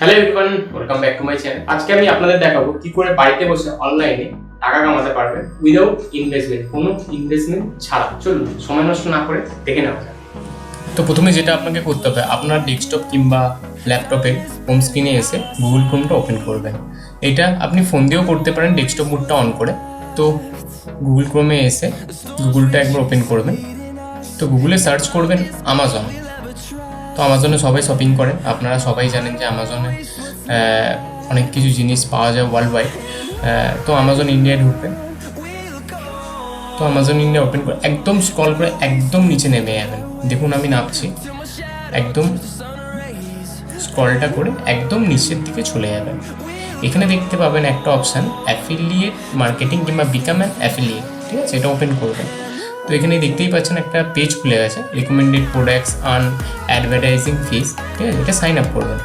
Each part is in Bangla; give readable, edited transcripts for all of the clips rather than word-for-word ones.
Hello everyone, welcome back to my channel. আজকে আমি আপনাদের দেখাবো কি করে বাড়িতে বসে অনলাইনে টাকা কামাতে পারবেন উইদাউট ইনভেস্টমেন্ট, কোনো ইনভেস্টমেন্ট ছাড়া। চলুন সময় নষ্ট না করে দেখে নেওয়া যাক। তো প্রথমে যেটা আপনাকে করতে হবে, আপনার ডেস্কটপ কিংবা ল্যাপটপে হোম স্ক্রিনে এসে গুগল ক্রোমটা ওপেন করবেন। এটা আপনি ফোন দিয়েও করতে পারেন ডেস্কটপ মোডটা অন করে। তো গুগল ক্রোমে এসে গুগলটা একবার ওপেন করবেন। তো গুগলে সার্চ করবেন আমাজন। তো আমাজনে সবাই শপিং করে, আপনারা সবাই জানেন যে আমাজনে অনেক কিছু জিনিস পাওয়া যায় ওয়ার্ল্ড ওয়াইড। তো আমাজন ইন্ডিয়ায় ঢুকবেন। তো আমাজন ইন্ডিয়া ওপেন করে একদম স্ক্রল করে একদম নিচে নেমে যাবেন। দেখুন আমি নামছি, একদম স্ক্রলটা করে একদম নিচের দিকে চলে যাবেন। এখানে দেখতে পাবেন একটা অপশান অ্যাফিলিয়েট মার্কেটিং কিংবা বিকাম অ্যান অ্যাফিলিয়েট, ঠিক আছে? এটা ওপেন করবেন। তো এখানে দেখতেই পাচ্ছেন একটা পেজ খুলে গেছে, রিকমেন্ডেড প্রোডাক্টস আর্ন অ্যাডভার্টাইজিং ফিস, ঠিক আছে? এটা সাইন আপ করবেন।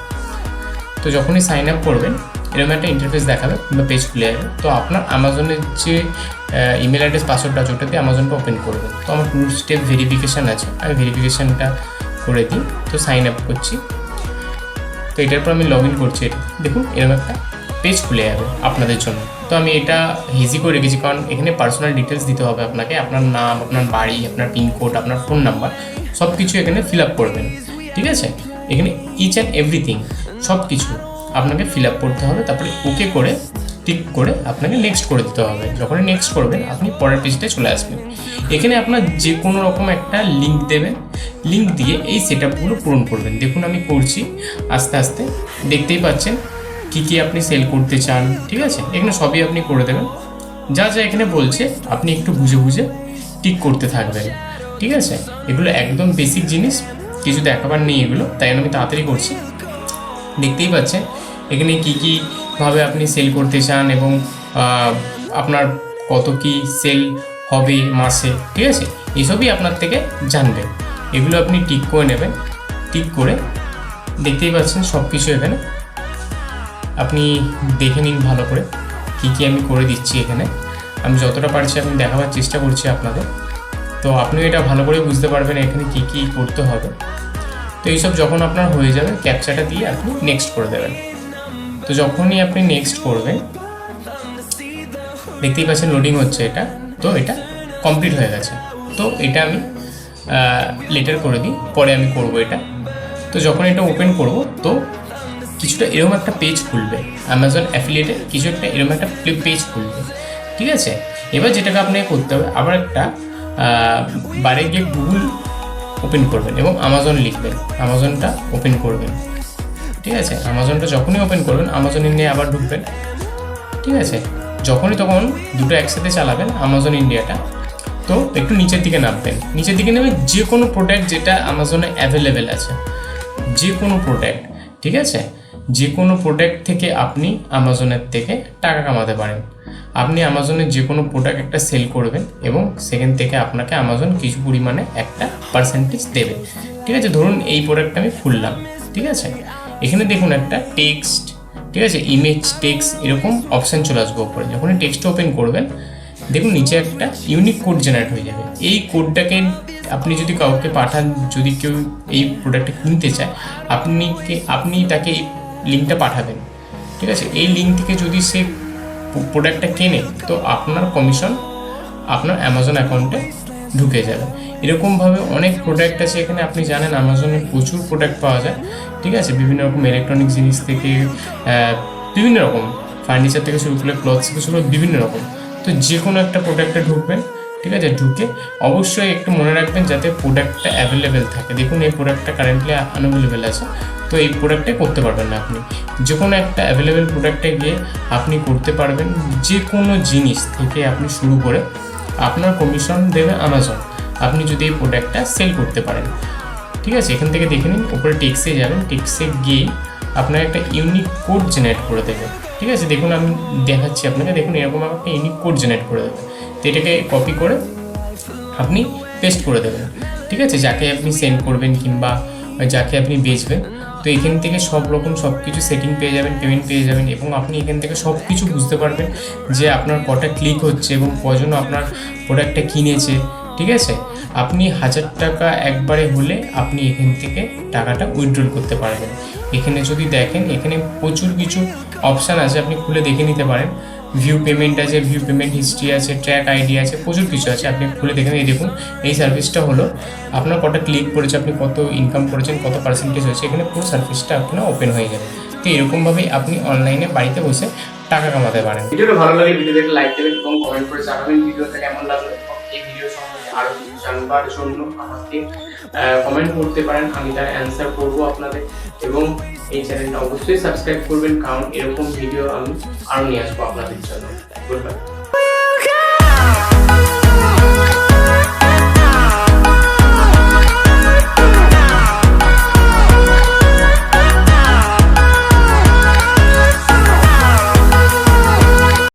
তো যখনই সাইন আপ করবেন এরকম একটা ইন্টারফেস দেখাবে কিংবা পেজ খুলে যাবে। তো আপনার আমাজনের যে ইমেল অ্যাড্রেস পাসওয়ার্ডটা আছে ওটাতে আমাজনটা ওপেন করবেন। তো আমার 2 স্টেপ ভেরিফিকেশান আছে, আমি ভেরিফিকেশানটা করে দিই। তো সাইন আপ করছি। তো এটার পর আমি লগ ইন করছি। এটা দেখুন এরকম একটা পেজ খুলে যাবে আপনাদের জন্য। তো আমি এটা হেজি করে রেখেছি, কারণ এখানে পার্সোনাল ডিটেলস দিতে হবে আপনাকে। আপনার নাম, আপনার বাড়ি, আপনার পিনকোড, আপনার ফোন নাম্বার সব কিছু এখানে ফিল আপ করবেন, ঠিক আছে? এখানে ইচ অ্যান্ড এভরিথিং সব কিছু আপনাকে ফিল আপ করতে হবে। তারপরে ওকে করে টিক করে আপনাকে নেক্সট করে দিতে হবে। যখনই নেক্সট করবেন আপনি পরের পেজটায় চলে আসবেন। এখানে আপনার যে কোনো রকম একটা লিঙ্ক দেবেন, লিঙ্ক দিয়ে এই সেট আপগুলো পূরণ করবেন। দেখুন আমি করছি আস্তে আস্তে, দেখতেই পাচ্ছেন কী কী আপনি সেল করতে চান, ঠিক আছে? এখানে সবই আপনি করে দেবেন। যা যা এখানে বলছে আপনি একটু বুঝে বুঝে টিক করতে থাকবেন, ঠিক আছে? এগুলো একদম বেসিক জিনিস, কিছু দেখাবার নেই এগুলো, তাই আমি তাড়াতাড়ি করছি। দেখতেই পাচ্ছেন এখানে কী কীভাবে আপনি সেল করতে চান এবং আপনার কত কি সেল হবে মাসে, ঠিক আছে? এইসবই আপনার থেকে জানবেন। এগুলো আপনি টিক করে নেবেন। টিক করে দেখতেই পাচ্ছেন সব কিছু এখানে আপনি দেখে নিন ভালো করে কী কী আমি করে দিচ্ছি। এখানে আমি যতটা পারছি আমি দেখাবার চেষ্টা করছি আপনাদের। তো আপনিও এটা ভালো করে বুঝতে পারবেন এখানে কী কী করতে হবে। তো এইসব যখন আপনার হয়ে যাবে ক্যাপচাটা দিয়ে আপনি নেক্সট করে দেবেন। তো যখনই আপনি নেক্সট করবেন দেখতেই পাচ্ছেন লোডিং হচ্ছে এটা। তো এটা কমপ্লিট হয়ে গেছে। তো এটা আমি লেটার করে দিই, পরে আমি করব এটা। তো যখন এটা ওপেন করব তো কিছুটা এরকম একটা পেজ খুলবে, অ্যামাজন অ্যাফিলিয়েটের কিছু একটা এরকম একটা পেজ খুলবে, ঠিক আছে? এবার যেটাকে আপনাকে করতে হবে, আবার একটা বাইরে গিয়ে গুগল ওপেন করবেন এবং আমাজন লিখবেন, আমাজনটা ওপেন করবেন, ঠিক আছে? আমাজনটা যখনই ওপেন করবেন আমাজন ইন্ডিয়া আবার ঢুকবেন, ঠিক আছে? যখনই তখন দুটো একসাথে চালাবেন আমাজন ইন্ডিয়াটা। তো একটু নিচের দিকে নামবেন, নিচের দিকে নেমে যে কোনো প্রোডাক্ট যেটা আমাজনে অ্যাভেলেবেল আছে, যে কোনো প্রোডাক্ট, ঠিক আছে? যে কোনো প্রোডাক্ট থেকে আপনি আমাজনের থেকে টাকা কামাতে পারেন। আপনি আমাজনের যে কোনো প্রোডাক্ট একটা সেল করবেন এবং সেখান থেকে আপনাকে আমাজন কিছু পরিমাণে একটা পার্সেন্টেজ দেবে, ঠিক আছে? ধরুন এই প্রোডাক্টটা আমি খুললাম, ঠিক আছে? এখানে দেখুন একটা টেক্সট, ঠিক আছে? ইমেজ, টেক্সট এরকম অপশান চলে আসবে ওপরে। যখন টেক্সট ওপেন করবেন দেখুন নিচে একটা ইউনিক কোড জেনারেট হয়ে যাবে। এই কোডটাকে আপনি যদি কাউকে পাঠান, যদি কেউ এই প্রোডাক্টটা কিনতে চায়, আপনি তাকে এই লিঙ্কটা পাঠাবেন, ঠিক আছে? এই লিঙ্ক থেকে যদি সে প্রোডাক্টটা কেনে তো আপনার কমিশন আপনার অ্যামাজন অ্যাকাউন্টে ঢুকে যাবে। এরকমভাবে অনেক প্রোডাক্ট আছে এখানে, আপনি জানেন আমাজনে প্রচুর প্রোডাক্ট পাওয়া যায়, ঠিক আছে? বিভিন্ন রকম ইলেকট্রনিক জিনিস থেকে বিভিন্ন রকম ফার্নিচার থেকে শুরু করে ক্লথস থেকে শুরু করে বিভিন্ন রকম। তো যে কোনো একটা প্রোডাক্টে ঢুকবেন, ঠিক আছে? ঢুকে অবশ্যই একটু মনে রাখবেন যাতে প্রোডাক্টটা অ্যাভেলেবেল থাকে। দেখুন এই প্রোডাক্টটা কারেন্টলি আনঅ্যাভেলেবেল আছে, তো এই প্রোডাক্টে করতে পারবেন না আপনি। যে কোনো একটা অ্যাভেলেবেল প্রোডাক্টে গিয়ে আপনি করতে পারবেন। যে কোনো জিনিস থেকে আপনি শুরু করে আপনার কমিশন দেবে আমাজন, আপনি যদি এই প্রোডাক্টটা সেল করতে পারেন, ঠিক আছে? এখান থেকে দেখে নিন, উপরে টেক্সে যাবেন, টেক্সে গিয়ে আপনার একটা ইউনিক কোড জেনারেট করে দেবে, ঠিক আছে? দেখুন আমি দেখাচ্ছি আপনাকে, দেখুন এরকম একটা ইউনিক কোড জেনারেট করে দেবে। তো এটাকে কপি করে আপনি পেস্ট করে দেবেন, ঠিক আছে? যাকে আপনি সেন্ড করবেন কিংবা যাকে আপনি বেচবেন। তো এখান থেকে সব রকম সব কিছু সেটিং পেয়ে যাবেন, পেমেন্ট পেয়ে যাবেন এবং আপনি এখান থেকে সব কিছু বুঝতে পারবেন যে আপনার কটা ক্লিক হচ্ছে এবং কজন আপনার প্রোডাক্টটা কিনেছে, ঠিক আছে? আপনি 1000 টাকা একবারে হলে আপনি এখান থেকে টাকাটা উইথড্রল করতে পারবেন। এখানে যদি দেখেন এখানে প্রচুর কিছু অপশান আছে, আপনি খুলে দেখে নিতে পারেন। ভিউ পেমেন্ট আছে, ভিউ পেমেন্ট হিস্ট্রি আছে, ট্র্যাক আইডি আছে, প্রচুর কিছু আছে, আপনি খুলে দেখে এই দেখুন এই সার্ভিসটা হলো আপনার কটা ক্লিক করেছে, আপনি কত ইনকাম করেছেন, কত পার্সেন্টেজ হয়েছে, এখানে পুরো সার্ভিসটা আপনার ওপেন হয়ে যাবে। তো এরকমভাবেই আপনি অনলাইনে বাড়িতে বসে টাকা কামাতে পারেন। ভিডিওটা ভালো লাগলে ভিডিওটাকে লাইক দেবেন এবং কমেন্ট করে জানাবেন ভিডিওটা কেমন লাগলো এবং এই ভিডিও সম্বন্ধে আরও কিছু জানবার জন্য আমাকে কমেন্ট করতে পারেন, আমি তার অ্যান্সার করবো আপনাদের। এবং এই চ্যানেলটা অবশ্যই সাবস্ক্রাইব করবেন, কারণ এরকম ভিডিও আমি আরও নিয়ে আসবো আপনাদের জন্য। Good bye.